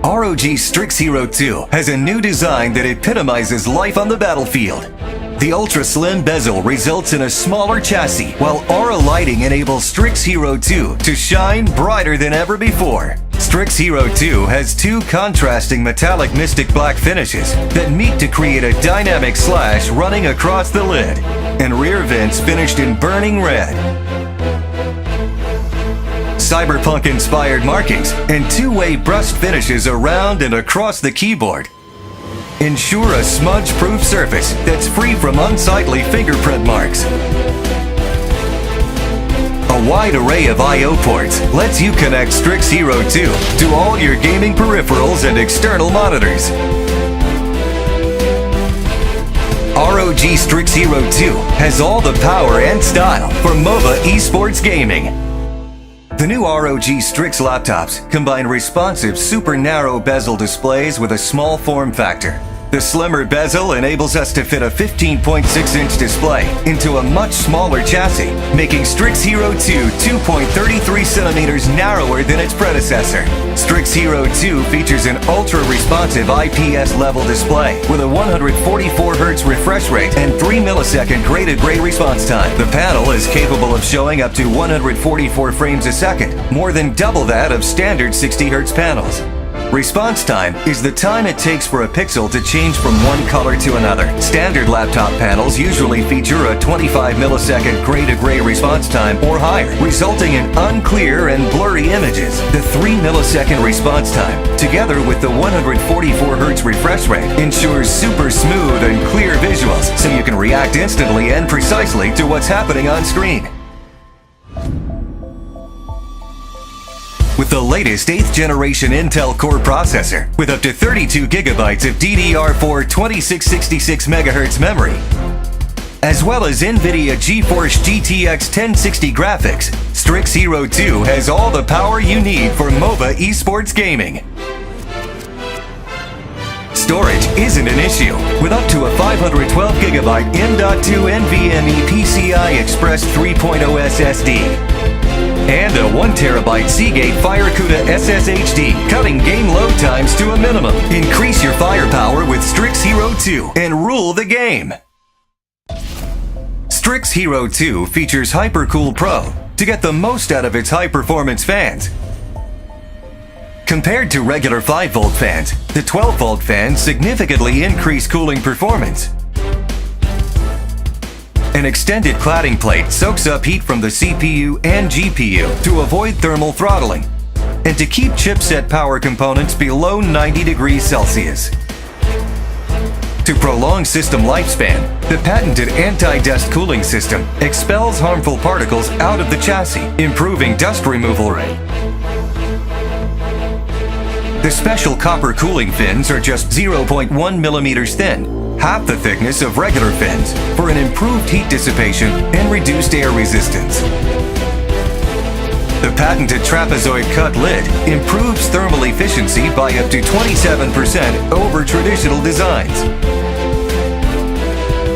ROG Strix Hero 2 has a new design that epitomizes life on the battlefield. The ultra-slim bezel results in a smaller chassis, while Aura lighting enables Strix Hero 2 to shine brighter than ever before. Strix Hero 2 has two contrasting metallic mystic black finishes that meet to create a dynamic slash running across the lid, and rear vents finished in burning red. Cyberpunk-inspired markings and two-way brushed finishes around and across the keyboard ensure a smudge-proof surface that's free from unsightly fingerprint marks. A wide array of I/O ports lets you connect Strix Hero 2 to all your gaming peripherals and external monitors. ROG Strix Hero 2 has all the power and style for MOBA esports gaming. The new ROG Strix laptops combine responsive super narrow bezel displays with a small form factor. The slimmer bezel enables us to fit a 15.6-inch display into a much smaller chassis, making Strix Hero 2 2.33 centimeters narrower than its predecessor. Strix Hero 2 features an ultra-responsive IPS-level display with a 144 Hz refresh rate and 3 millisecond graded gray response time. The panel is capable of showing up to 144 frames a second, more than double that of standard 60 Hz panels. Response time is the time it takes for a pixel to change from one color to another. Standard laptop panels usually feature a 25 millisecond gray-to-gray response time or higher, resulting in unclear and blurry images. The 3 millisecond response time, together with the 144 Hz refresh rate, ensures super smooth and clear visuals, so you can react instantly and precisely to what's happening on screen. With the latest 8th generation Intel Core processor, with up to 32 gigabytes of DDR4 2666 MHz memory, as well as NVIDIA GeForce GTX 1060 graphics, Strix Hero 2 has all the power you need for MOBA esports gaming. Storage isn't an issue, with up to a 512 gigabyte M.2 NVMe PCI Express 3.0 SSD. And a 1TB Seagate FireCUDA SSHD, cutting game load times to a minimum. Increase your firepower with Strix Hero 2 and rule the game. Strix Hero 2 features Hypercool Pro to get the most out of its high-performance fans. Compared to regular 5-volt fans, the 12-volt fans significantly increase cooling performance. An extended cladding plate soaks up heat from the CPU and GPU to avoid thermal throttling and to keep chipset power components below 90 degrees Celsius. To prolong system lifespan, the patented anti-dust cooling system expels harmful particles out of the chassis, improving dust removal rate. The special copper cooling fins are just 0.1 millimeters thin, half the thickness of regular fins, for an improved heat dissipation and reduced air resistance. The patented trapezoid cut lid improves thermal efficiency by up to 27% over traditional designs.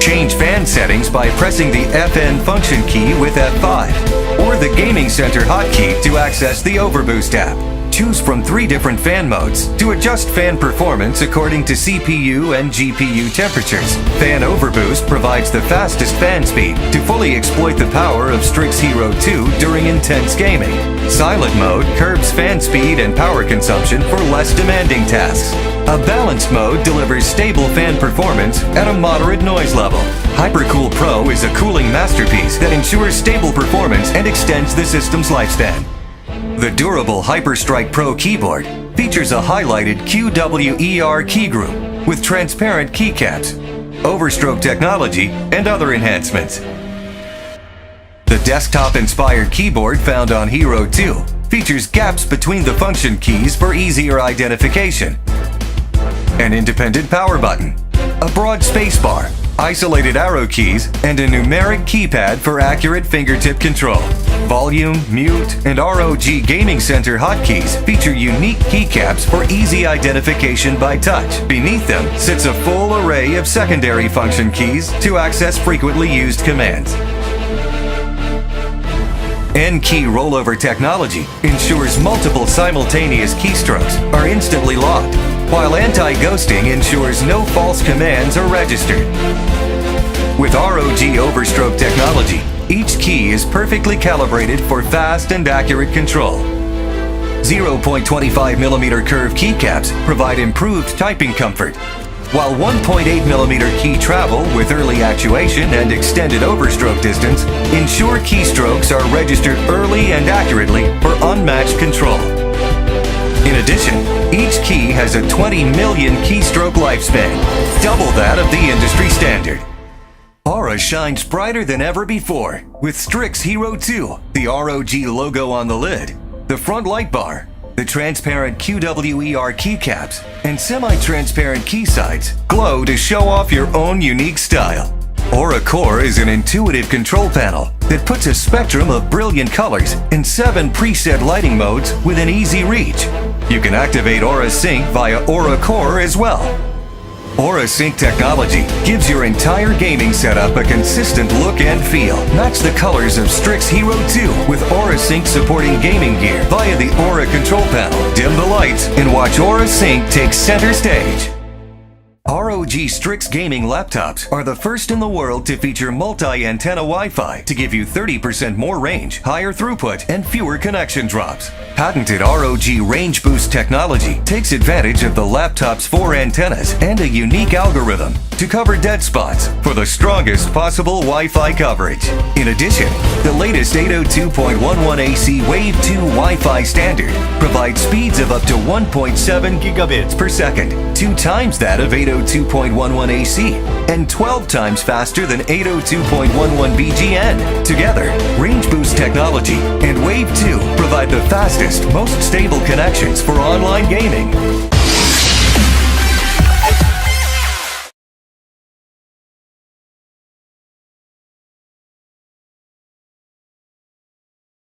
Change fan settings by pressing the FN function key with F5 or the Gaming Center hotkey to access the Overboost app. Choose from 3 different fan modes to adjust fan performance according to CPU and GPU temperatures. Fan Overboost provides the fastest fan speed to fully exploit the power of Strix Hero 2 during intense gaming. Silent mode curbs fan speed and power consumption for less demanding tasks. A balanced mode delivers stable fan performance at a moderate noise level. Hypercool Pro is a cooling masterpiece that ensures stable performance and extends the system's lifespan. The durable HyperStrike Pro keyboard features a highlighted QWER key group with transparent keycaps, overstroke technology, and other enhancements. The desktop-inspired keyboard found on Hero 2 features gaps between the function keys for easier identification, an independent power button, a broad spacebar, isolated arrow keys, and a numeric keypad for accurate fingertip control. Volume, mute, and ROG Gaming Center hotkeys feature unique keycaps for easy identification by touch. Beneath them sits a full array of secondary function keys to access frequently used commands. N-key rollover technology ensures multiple simultaneous keystrokes are instantly locked, while anti-ghosting ensures no false commands are registered. With ROG overstroke technology, each key is perfectly calibrated for fast and accurate control. 0.25mm curved keycaps provide improved typing comfort, while 1.8mm key travel with early actuation and extended overstroke distance ensure keystrokes are registered early and accurately for unmatched control. In addition, each key has a 20 million keystroke lifespan, double that of the industry standard. Aura shines brighter than ever before with Strix Hero 2, the ROG logo on the lid, the front light bar, the transparent QWER keycaps, and semi-transparent key sides glow to show off your own unique style. Aura Core is an intuitive control panel that puts a spectrum of brilliant colors in 7 preset lighting modes within easy reach. You can activate Aura Sync via Aura Core as well. Aura Sync technology gives your entire gaming setup a consistent look and feel. Match the colors of Strix Hero 2 with Aura Sync supporting gaming gear via the Aura control panel. Dim the lights and watch Aura Sync take center stage. ROG Strix gaming laptops are the first in the world to feature multi-antenna Wi-Fi to give you 30% more range, higher throughput, and fewer connection drops. Patented ROG Range Boost technology takes advantage of the laptop's 4 antennas and a unique algorithm to cover dead spots for the strongest possible Wi-Fi coverage. In addition, the latest 802.11ac Wave 2 Wi-Fi standard provides speeds of up to 1.7 gigabits per second, 2 times that of 802.11ac, and 12 times faster than 802.11bgn. Together, Range Boost technology and Wave 2 provide the fastest, most stable connections for online gaming.